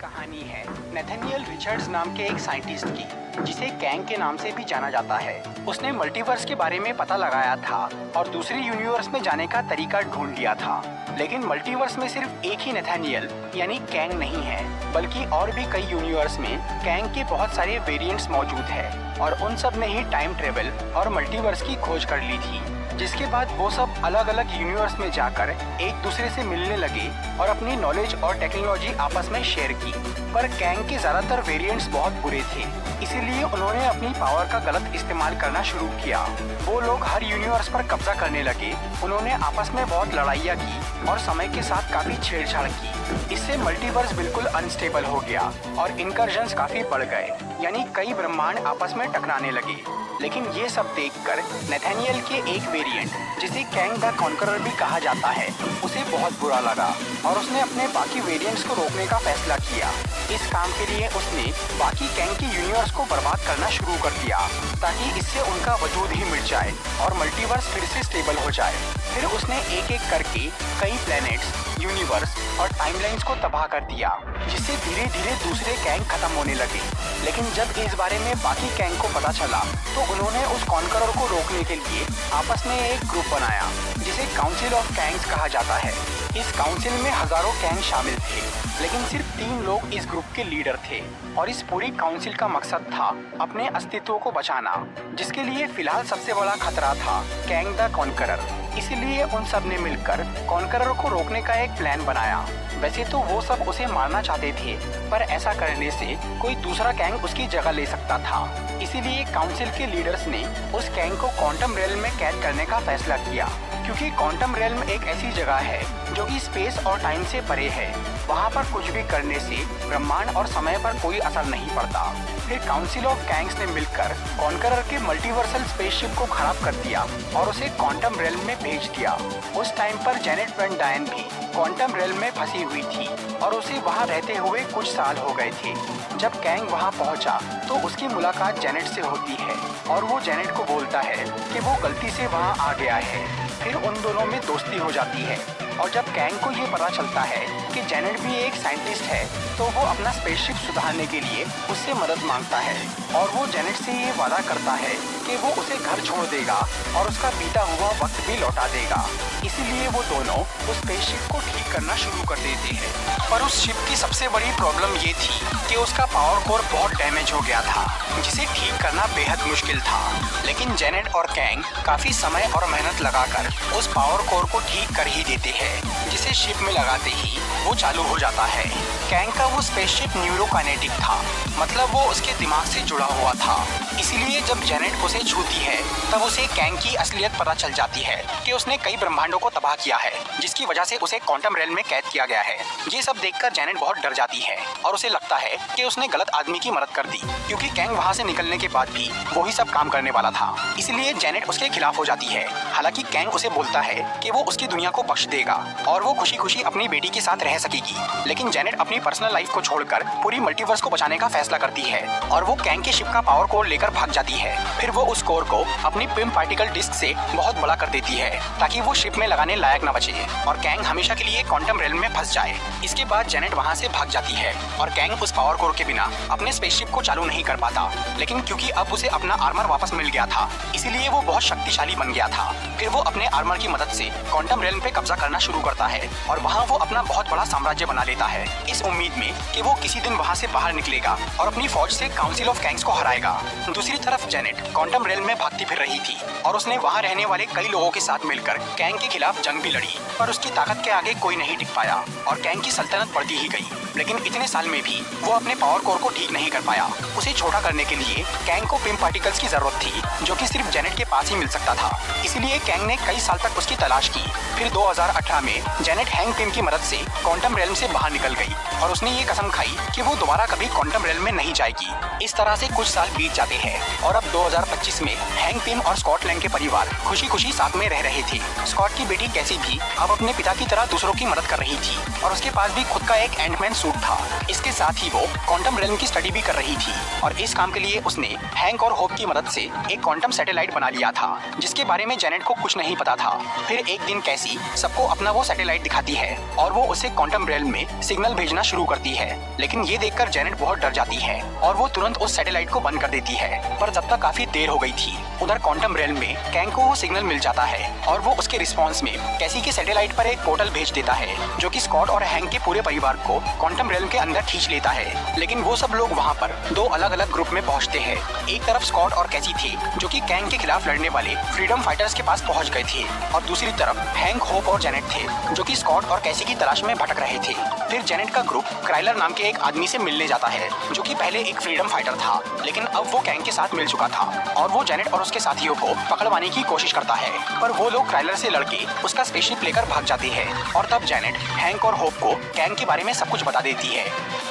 कहानी है Nathaniel Richards नाम के एक साइंटिस्ट की, जिसे कैंग के नाम से भी जाना जाता है। उसने मल्टीवर्स के बारे में पता लगाया था और दूसरे यूनिवर्स में जाने का तरीका ढूंढ लिया था। लेकिन मल्टीवर्स में सिर्फ एक ही नेथानियल यानी कैंग नहीं है, बल्कि और भी कई यूनिवर्स में कैंग के बहुत सारे वेरिएंट्स मौजूद है और उन सब ने ही टाइम ट्रेवल और मल्टीवर्स की खोज कर ली थी। जिसके बाद वो सब अलग अलग यूनिवर्स में जाकर एक दूसरे से मिलने लगे और अपनी नॉलेज और टेक्नोलॉजी आपस में शेयर की। पर कैंग के ज्यादातर वेरिएंट्स बहुत बुरे थे, इसीलिए उन्होंने अपनी पावर का गलत इस्तेमाल करना शुरू किया। वो लोग हर यूनिवर्स पर कब्जा करने लगे। उन्होंने आपस में बहुत लड़ाइयाँ की और समय के साथ काफी छेड़छाड़ की। इससे मल्टीवर्स बिल्कुल अनस्टेबल हो गया और इनकर्जन्स काफी बढ़ गए, यानी कई ब्रह्मांड आपस में टकराने लगे। लेकिन ये सब देखकर नेथानियल के एक वेरिएंट, जिसे कैंग द कॉन्करर भी कहा जाता है, उसे बहुत बुरा लगा और उसने अपने बाकी वेरिएंट्स को रोकने का फैसला किया। इस काम के लिए उसने बाकी कैंग के यूनिवर्स को बर्बाद करना शुरू कर दिया, ताकि इससे उनका वजूद ही मिट जाए और मल्टीवर्स फिर से स्टेबल हो जाए। फिर उसने एक एक करके कई प्लैनेट्स, यूनिवर्स और टाइमलाइंस को तबाह कर दिया, जिससे धीरे धीरे दूसरे कैंग खत्म होने लगे। लेकिन जब इस बारे में बाकी कैंग को पता चला तो उन्होंने उस कॉन्करर को रोकने के लिए आपस में एक ग्रुप बनाया, जिसे काउंसिल ऑफ कैंग्स कहा जाता है। इस काउंसिल में हजारों कैंग शामिल थे, लेकिन सिर्फ 3 लोग इस ग्रुप के लीडर थे और इस पूरी काउंसिल का मकसद था अपने अस्तित्व को बचाना, जिसके लिए फिलहाल सबसे बड़ा खतरा था कैंग द कॉन्करर। इसीलिए उन सब ने मिलकर कॉन्करर को रोकने का एक प्लान बनाया। वैसे तो वो सब उसे मारना चाहते थे, पर ऐसा करने से कोई दूसरा कैंग उसकी जगह ले सकता था। इसीलिए काउंसिल के लीडर्स ने उस कैंग को क्वांटम रेल्म में कैद करने का फैसला किया, क्योंकि क्वांटम रेल्म एक ऐसी जगह है जो कि स्पेस और टाइम से परे है। वहाँ पर कुछ भी करने से ब्रह्मांड और समय पर कोई असर नहीं पड़ता। फिर काउंसिल ऑफ कैंग्स ने मिलकर कॉन्करर के मल्टीवर्सल स्पेसशिप को खराब कर दिया और उसे क्वांटम रेल्म में भेज दिया। उस टाइम पर जेनेट वैन डायन भी क्वांटम रेल्म में फंसी हुई थी और उसे वहाँ रहते हुए कुछ साल हो गए थे। जब कैंग वहाँ पहुँचा तो उसकी मुलाकात जेनेट से होती है और वो जेनेट को बोलता है कि वो गलती से वहाँ आ गया है। फिर उन दोनों में दोस्ती हो जाती है और जब कैंग को ये पता चलता है कि जेनेट भी एक साइंटिस्ट है, तो वो अपना स्पेसशिप सुधारने के लिए उससे मदद मांगता है और वो जेनेट से ये वादा करता है कि वो उसे घर छोड़ देगा और उसका बीता हुआ वक्त भी लौटा देगा। इसीलिए वो दोनों उस स्पेसशिप को ठीक करना शुरू कर देते हैं। पर उस शिप की सबसे बड़ी प्रॉब्लम ये थी कि उसका पावर कोर बहुत डैमेज हो गया था, जिसे ठीक करना बेहद मुश्किल था। लेकिन जेनेट और कैंग काफी समय और मेहनत लगाकर उस पावर कोर को ठीक कर ही देते हैं, जिसे शिप में लगाते ही वो चालू हो जाता है। कैंग का वो स्पेसशिप न्यूरोकाइनेटिक था, मतलब वो उसके दिमाग से जुड़ा हुआ था। इसीलिए जब जेनेट उसे छूती है तब उसे कैंग की असलियत पता चल जाती है कि उसने कई ब्रह्मांडों को तबाह किया है, जिसकी वजह से उसे क्वांटम रेल्म में कैद किया गया है। ये सब देखकर जेनेट बहुत डर जाती है और उसे लगता है कि उसने गलत आदमी की मदद कर दी, क्योंकि कैंग वहाँ से निकलने के बाद भी वही सब काम करने वाला था। इसलिए जेनेट उसके खिलाफ हो जाती है। हालांकि कैंग उसे बोलता है कि वो उसकी दुनिया को बख्श देगा और वो खुशी खुशी अपनी बेटी के साथ रह सकेगी। लेकिन जेनेट अपनी पर्सनल लाइफ को छोड़कर पूरी मल्टीवर्स को बचाने का फैसला करती है और वो कैंग के शिप का पावर कोर लेकर भाग जाती है। फिर वो उस कोर को अपनी पिम पार्टिकल डिस्क से बहुत बड़ा कर देती है, ताकि वो शिप में लगाने लायक न बचे और कैंग हमेशा के लिए क्वांटम रेल्म में फंस जाए। इसके बाद जेनेट वहाँ से भाग जाती है और कैंग उस पावर कोर के बिना अपने स्पेसशिप को चालू नहीं कर पाता। लेकिन क्योंकि अब उसे अपना आर्मर वापस मिल गया था, इसीलिए वो बहुत शक्तिशाली बन गया था। फिर वो अपने आर्मर की मदद से क्वांटम रेल्म पे कब्जा करना शुरू करता है और वहाँ वो अपना बहुत बड़ा साम्राज्य बना लेता है, इस उम्मीद में कि वो किसी दिन वहाँ से बाहर निकलेगा और अपनी फौज से काउंसिल ऑफ कैंग्स को हराएगा। दूसरी तरफ जेनेट क्वांटम रेल्म में भागती फिर रही थी और उसने वहाँ रहने वाले कई लोगों के साथ मिलकर कैंग के खिलाफ जंग भी लड़ी, पर उसकी ताकत के आगे कोई नहीं टिक पाया और कैंग की सल्तनत बढ़ती ही गई। लेकिन इतने साल में भी वो अपने पावर कोर को ठीक नहीं कर पाया। उसे छोटा करने के लिए कैंग को पिम पार्टिकल्स की जरूरत थी, जो कि सिर्फ जेनेट के पास ही मिल सकता था। इसीलिए कैंग ने कई साल तक उसकी तलाश की। फिर 2018 में जेनेट हैंग पिम की मदद से क्वांटम रेल्म से बाहर निकल गई और उसने ये कसम खाई कि वो दोबारा कभी क्वांटम रेल्म में नहीं जाएगी। इस तरह से कुछ साल बीत जाते हैं और अब 2025 में हैंग पिम और स्कॉट लैंग के परिवार खुशी खुशी साथ में रह रहे थे। स्कॉट की बेटी कैसी भी अब अपने पिता की तरह दूसरों की मदद कर रही थी और उसके पास भी खुद का एक एंटमैन सूट था। इसके साथ ही वो क्वांटम रेल्म की स्टडी भी कर रही थी और इस काम के लिए उसने हैंक और होप की मदद से एक क्वांटम सैटेलाइट बना लिया था, जिसके बारे में जेनेट को कुछ नहीं पता था। फिर एक दिन कैसी सबको अपना वो सैटेलाइट दिखाती है और वो उसे क्वांटम रेल्म में सिग्नल भेजना शुरू करती है। लेकिन ये देखकर जेनेट बहुत डर जाती है और वो तुरंत उस सैटेलाइट को बंद कर देती है। पर जब तक काफी देर हो गई थी, उधर क्वांटम रेल्म में कैंग को वो सिग्नल मिल जाता है और वो उसके रिस्पॉन्स में कैसी के सैटेलाइट पर एक पोर्टल भेज देता है, जो कि स्कॉट और हैंक के पूरे परिवार को क्वांटम रेल्म के अंदर खींच लेता है। लेकिन वो सब लोग वहाँ पर दो अलग अलग ग्रुप में पहुँचते हैं। एक तरफ स्कॉट और कैसी थे, जो कि कैंग के खिलाफ लड़ने वाले फ्रीडम फाइटर्स के पास पहुँच गए थे, और दूसरी तरफ हैंक, होप और जेनेट थे, जो कि स्कॉट और कैसी की तलाश में भटक रहे थे। फिर जेनेट का ग्रुप क्राइलर नाम के एक आदमी से मिलने जाता है, जो कि पहले एक फ्रीडम फाइटर था, लेकिन अब वो कैंग के साथ मिल चुका था, और वो जेनेट और उसके साथियों को पकड़वाने की कोशिश करता है। पर वो लोग क्राइलर से लड़के उसका स्पेसशिप लेकर भाग जाते हैं, और तब जेनेट हैंक और होप को कैंग के बारे में सब कुछ बता देती है।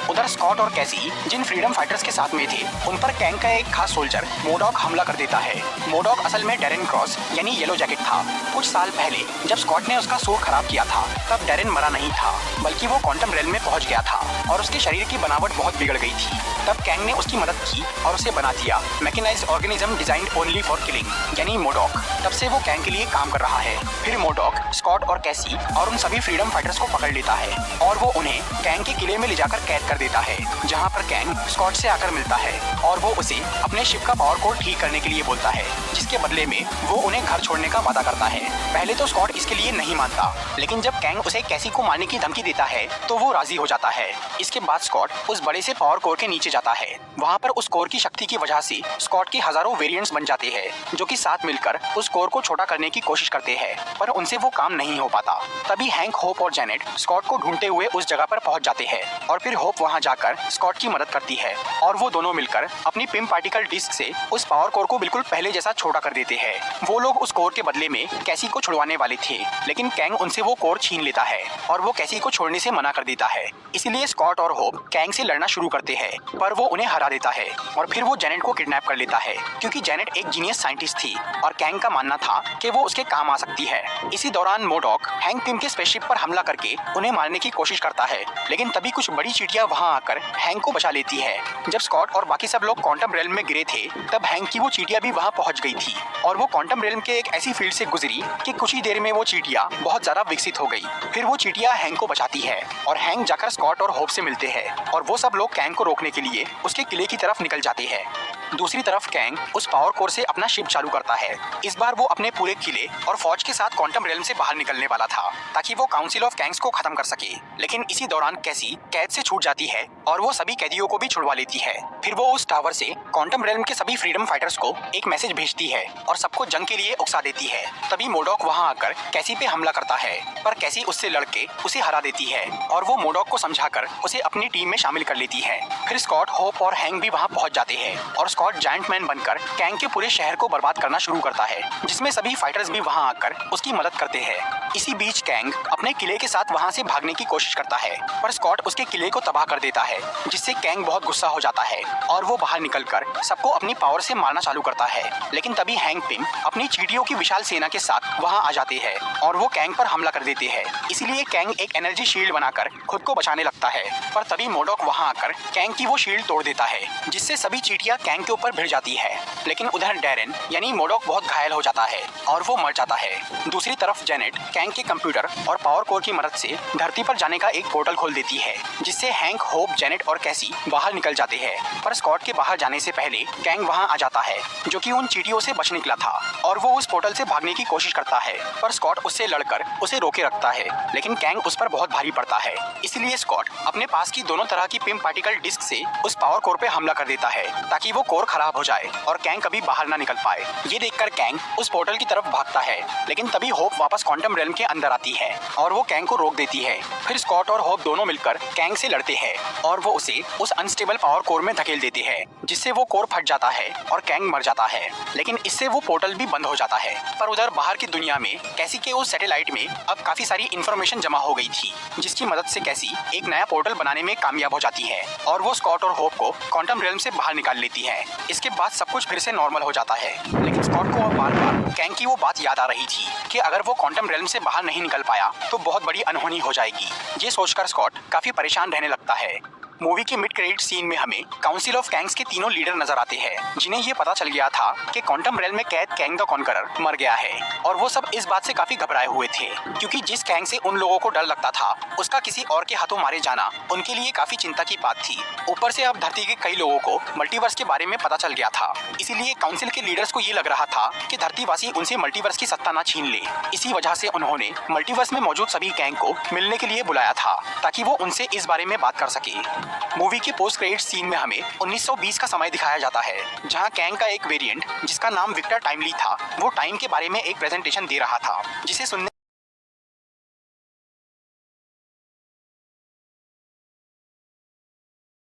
उधर स्कॉट और कैसी जिन फ्रीडम फाइटर्स के साथ में थे, उन पर कैंग का एक खास सोल्जर मोडॉक हमला कर देता है। मोडॉक असल में डैरेन क्रॉस यानी येलो जैकेट था। कुछ साल पहले जब स्कॉट ने उसका सूट खराब किया था, तब डैरेन मरा नहीं था, बल्कि वो क्वांटम रेल्म में पहुंच गया था और उसके शरीर की बनावट बहुत बिगड़ गई थी। तब कैंग ने उसकी मदद की और उसे बना दिया mechanized organism designed only for killing यानी मोडॉक। तब से वो कैंग के लिए काम कर रहा है। फिर मोडॉक स्कॉट और कैसी और उन सभी फ्रीडम फाइटर्स को पकड़ लेता है और वो उन्हें कैंग के किले में ले जाकर कैद कर देता है, जहाँ पर कैंग स्कॉट से आकर मिलता है और वो उसे अपने शिप का पावर कोड ठीक करने के लिए बोलता है, जिसके बदले में वो उन्हें घर छोड़ने का वादा करता है। पहले तो स्कॉट इसके लिए नहीं मानता, लेकिन जब कैंग उसे कैसी को मारने की धमकी देता है तो वो राजी हो जाता है। इसके बाद स्कॉट उस बड़े से पावर कोर के नीचे जाता है। वहाँ पर उस कोर की शक्ति की वजह से स्कॉट के हजारों वेरिएंट्स बन जाते हैं, जो कि साथ मिलकर उस कोर को छोटा करने की कोशिश करते हैं, पर उनसे वो काम नहीं हो पाता। तभी हैंक, होप और जेनेट स्कॉट को ढूंढते हुए उस जगह पर पहुंच जाते हैं और फिर होप वहां जाकर स्कॉट की मदद करती है और वो दोनों मिलकर अपनी पिम पार्टिकल डिस्क से उस पावर कोर को बिल्कुल पहले जैसा छोटा कर देते हैं। वो लोग उस कोर के बदले में कैसी को छुड़वाने वाले थे, लेकिन कैंग उनसे वो कोर छीन लेता है और वो कैसी को छोड़ने से मना कर देता है। इसलिए स्कॉट और होप कैंग से लड़ना शुरू करते हैं, पर वो उन्हें हरा देता है और फिर वो जेनेट को किडनैप कर लेता है, क्योंकि जेनेट एक जीनियस साइंटिस्ट थी और कैंग का मानना था कि वो उसके काम आ सकती है। इसी दौरान मोडॉक हैंक पिम के स्पेसशिप पर हमला करके उन्हें मारने की कोशिश करता है, लेकिन तभी कुछ बड़ी चींटियां वहां आकर हैंक को बचा लेती है। जब स्कॉट और बाकी सब लोग क्वांटम रेल्म में गिरे थे, तब हैंक की वो चींटियां भी वहां पहुंच गई थी और वो क्वांटम रेल्म के एक ऐसी फील्ड से गुजरी कि कुछ ही देर में वो चींटियां बहुत ज्यादा विकसित हो गई। फिर वो चींटियां हैंक को बचाती है और हैंक जाकर स्कॉट और होप से मिलते हैं और वो सब लोग कैंग को रोकने के लिए उसके किले की तरफ निकल जाते हैं। दूसरी तरफ कैंग उस पावर कोर से अपना शिप चालू करता है। इस बार वो अपने पूरे किले और फौज के साथ क्वांटम रेल्म से बाहर निकलने वाला था, ताकि वो काउंसिल ऑफ कैंग्स को खत्म कर सके। लेकिन इसी दौरान कैसी कैद से छूट जाती है और वो सभी कैदियों को भी छुड़वा लेती है। फिर वो उस टावर से क्वांटम रेल्म के सभी फ्रीडम फाइटर्स को एक मैसेज भेजती है और सबको जंग के लिए उकसा देती है। तभी मोडॉक वहाँ आकर कैसी पे हमला करता है, पर कैसी उससे लड़के उसे हरा देती है और वो मोडॉक को समझाकर उसे अपनी टीम में शामिल कर लेती है। फिर स्कॉट, होप और हैंक भी वहाँ पहुँच जाते हैं और स्कॉट जायंट मैन बनकर कैंग के पूरे शहर को बर्बाद करना शुरू करता है, जिसमें सभी फाइटर्स भी वहां आकर उसकी मदद करते हैं। इसी बीच कैंग अपने किले के साथ वहां से भागने की कोशिश करता है, पर स्कॉट उसके किले को तबाह कर देता है, जिससे कैंग बहुत गुस्सा हो जाता है और वो बाहर निकलकर सबको अपनी पावर से मारना चालू करता है। लेकिन तभी हैंक पिम अपनी चींटियों की विशाल सेना के साथ वहां आ जाते हैं और वो कैंग पर हमला कर देते हैं। इसीलिए कैंग एक एनर्जी शील्ड बनाकर खुद को बचाने लगता है, पर तभी मोडॉक वहां आकर कैंग की वो शील्ड तोड़ देता है, जिससे सभी चींटियां कैंग के ऊपर भिड़ जाती है। लेकिन उधर डैरेन यानी मोडॉक बहुत घायल हो जाता है और वो मर जाता है। दूसरी तरफ जेनेट कैंग के कंप्यूटर और पावर कोर की मदद से धरती पर जाने का एक पोर्टल खोल देती है, जिससे हैंक, होप, जेनेट और कैसी बाहर निकल जाते हैं। पर स्कॉट के बाहर जाने से पहले कैंग वहां आ जाता है, जो कि उन चींटियों से बच निकला था, और वो उस पोर्टल से भागने की कोशिश करता है, पर स्कॉट उससे लड़कर उसे रोके रखता है। लेकिन कैंग उस पर बहुत भारी पड़ता है, इसलिए स्कॉट अपने पास की दोनों तरह की पिम पार्टिकल डिस्क से उस पावर कोर पे हमला कर देता है, ताकि वो कोर खराब हो जाए और कैंग कभी बाहर ना निकल पाए। ये देखकर कैंग उस पोर्टल की तरफ भागता है, लेकिन तभी होप वापस क्वांटम रेल्म के अंदर आती है और वो कैंग को रोक देती है। फिर स्कॉट और होप दोनों मिलकर कैंग से लड़ते हैं और वो उसे उस अनस्टेबल पावर कोर में धकेल देते हैं, जिससे वो कोर फट जाता है और कैंग मर जाता है। लेकिन इससे वो पोर्टल भी बंद हो जाता है। पर उधर बाहर की दुनिया में कैसी के उस सैटेलाइट में अब काफी सारी इंफॉर्मेशन जमा हो गई थी, जिसकी मदद से कैसी एक नया पोर्टल बनाने में कामयाब हो जाती है और वो स्कॉट और होप को क्वांटम रेल्म से बाहर निकाल लेती है। इसके बाद सब कुछ फिर से नॉर्मल हो जाता है। लेकिन स्कॉट को अब बार बार कैंग की वो बात याद आ रही थी कि अगर वो क्वांटम रेल्म से बाहर नहीं निकल पाया तो बहुत बड़ी अनहोनी हो जाएगी। ये सोचकर स्कॉट काफी परेशान रहने लगता है। मूवी के मिड क्रेडिट सीन में हमें काउंसिल ऑफ कैंग्स के तीनों लीडर नजर आते हैं, जिन्हें ये पता चल गया था कि क्वांटम रेल में कैद कैंग द कॉन्करर मर गया है। और वो सब इस बात से काफी घबराए हुए थे, क्योंकि जिस कैंग से उन लोगों को डर लगता था उसका किसी और के हाथों मारे जाना उनके लिए काफी चिंता की बात थी। ऊपर से अब धरती के कई लोगों को मल्टीवर्स के बारे में पता चल गया था, इसीलिए काउंसिल के लीडर्स को ये लग रहा था कि धरतीवासी उनसे मल्टीवर्स की सत्ता न छीन ले। इसी वजह से उन्होंने मल्टीवर्स में मौजूद सभी कैंग को मिलने के लिए बुलाया था, ताकि वो उनसे इस बारे में बात कर सके। मूवी के पोस्ट क्रेडिट सीन में हमें 1920 का समय दिखाया जाता है, जहां कैंग का एक वेरिएंट जिसका नाम विक्टर टाइमली था, वो टाइम के बारे में एक प्रेजेंटेशन दे रहा था, जिसे सुनने